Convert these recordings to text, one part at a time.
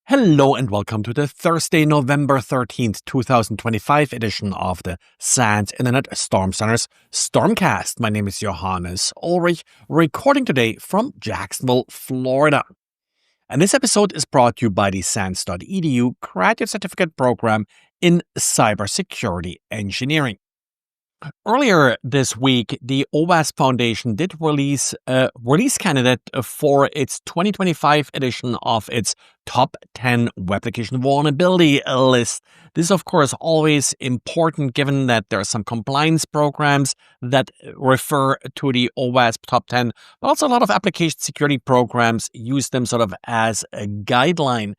Hello and welcome to the Thursday, November 13th, 2025 edition of the SANS Internet Storm Center's Stormcast. My name is Johannes Ulrich, recording today from Jacksonville, Florida. And this episode is brought to you by the SANS.edu Graduate Certificate Program in Cybersecurity Engineering. Earlier this week, the OWASP Foundation did release a release candidate for its 2025 edition of its Top 10 Web Application Vulnerability list. This is, of course, always important given that there are some compliance programs that refer to the OWASP Top 10, but also a lot of application security programs use them sort of as a guideline.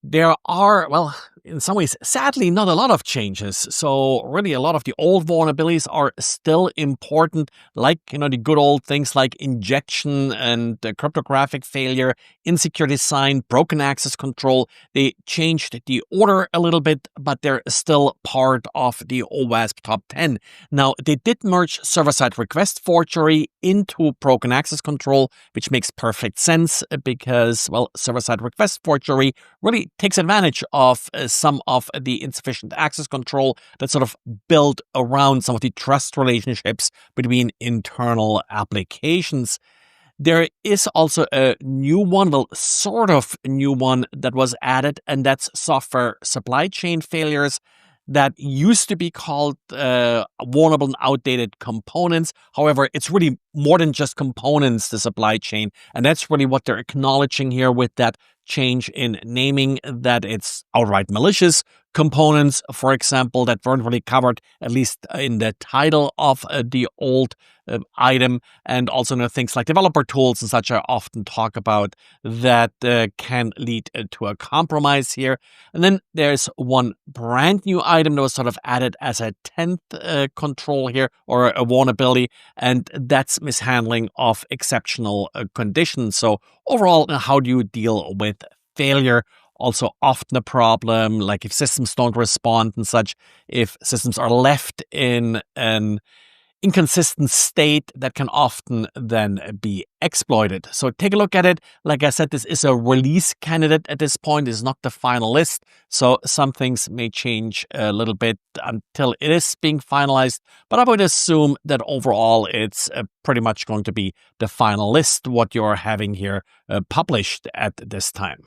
There are, well, in some ways, sadly, not a lot of changes. So really, a lot of the old vulnerabilities are still important, like, the good old things like injection and cryptographic failure, insecure design, broken access control. They changed the order a little bit, but they're still part of the OWASP Top 10. Now, they did merge server-side request forgery into broken access control, which makes perfect sense because, well, server-side request forgery really takes advantage of some of the insufficient access control that's sort of built around some of the trust relationships between internal applications. There is also a new one, well, sort of new one that was added, and that's software supply chain failures that used to be called vulnerable and outdated components. However, it's really more than just components, the supply chain. And that's really what they're acknowledging here with that change in naming, that it's outright malicious components, for example, that weren't really covered, at least in the title of the old item. And also things like developer tools and such are often talked about that can lead to a compromise here. And then there's one brand new item that was sort of added as a 10th control here, or a vulnerability, and that's mishandling of exceptional conditions. So overall, how do you deal with failure? Also often a problem, like if systems don't respond and such, if systems are left in an inconsistent state, that can often then be exploited. So take a look at it. Like I said, this is a release candidate at this point. It's not the final list. So some things may change a little bit until it is being finalized. But I would assume that overall it's pretty much going to be the final list, what you're having here published at this time.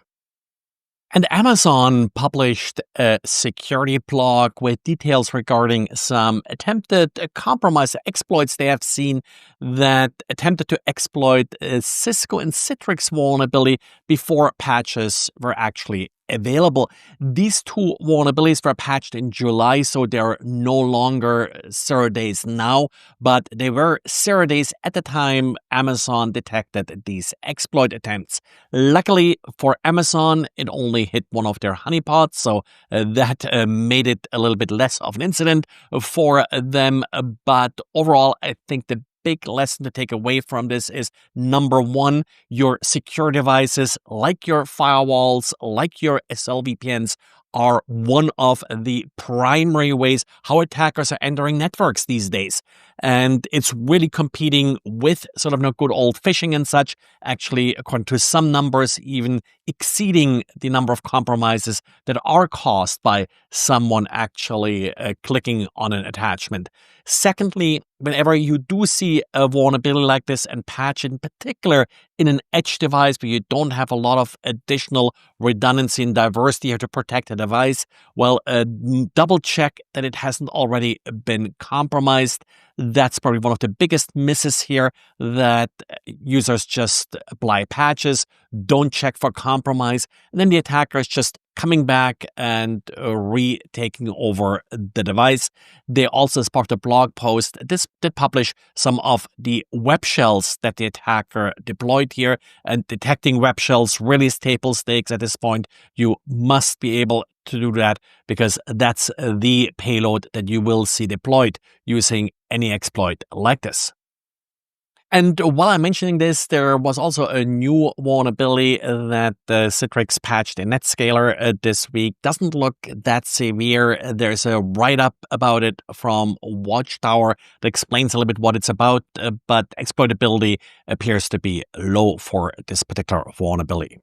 And Amazon published a security blog with details regarding some attempted compromise exploits they have seen that attempted to exploit Cisco and Citrix vulnerability before patches were actually available. These two vulnerabilities were patched in July, so they're no longer 0 days now, but they were 0 days at the time Amazon detected these exploit attempts. Luckily for Amazon, it only hit one of their honeypots, so that made it a little bit less of an incident for them. But overall, I think the big lesson to take away from this is, number one, your secure devices, like your firewalls, like your SLVPNs, are one of the primary ways how attackers are entering networks these days. And it's really competing with sort of good old phishing and such, actually, according to some numbers, even exceeding the number of compromises that are caused by someone actually clicking on an attachment. Secondly, whenever you do see a vulnerability like this and patch in particular in an edge device where you don't have a lot of additional redundancy and diversity here to protect the device, well, double check that it hasn't already been compromised. That's probably one of the biggest misses here, that users just apply patches, don't check for compromise, and then the attacker is just coming back and retaking over the device. They also, as part of the blog post, this did publish some of the web shells that the attacker deployed here. And detecting web shells really is table stakes at this point. You must be able to do that because that's the payload that you will see deployed using any exploit like this. And while I'm mentioning this, there was also a new vulnerability that Citrix patched in NetScaler this week. Doesn't look that severe. There's a write-up about it from Watchtower that explains a little bit what it's about, but exploitability appears to be low for this particular vulnerability.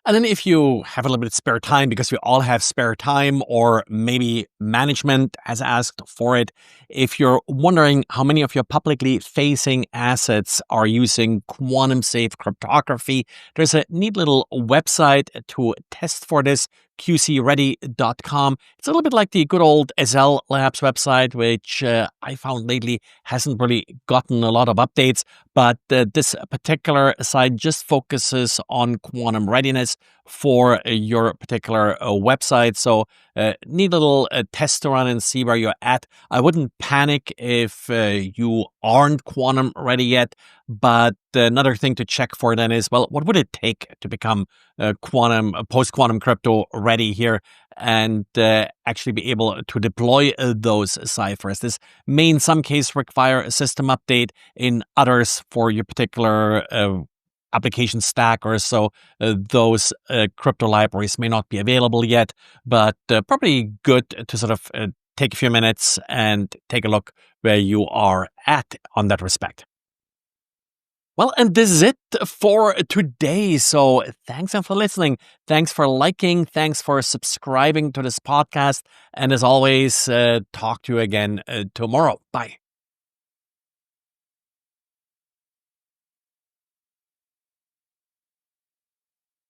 And then if you have a little bit of spare time, because we all have spare time, or maybe management has asked for it, if you're wondering how many of your publicly facing assets are using quantum safe cryptography, there's a neat little website to test for this, qcready.com. It's a little bit like the good old SL Labs website, which I found lately hasn't really gotten a lot of updates, but this particular site just focuses on quantum readiness for your particular website. So neat little test to run and see where you're at. I wouldn't panic if you aren't quantum ready yet, but another thing to check for then is, well, what would it take to become post-quantum crypto ready here and actually be able to deploy those ciphers? This may in some case require a system update, in others for your particular application stack or so, those crypto libraries may not be available yet, but probably good to sort of take a few minutes and take a look where you are at on that respect. Well, and this is it for today. So thanks for listening. Thanks for liking. Thanks for subscribing to this podcast. And as always, talk to you again tomorrow. Bye.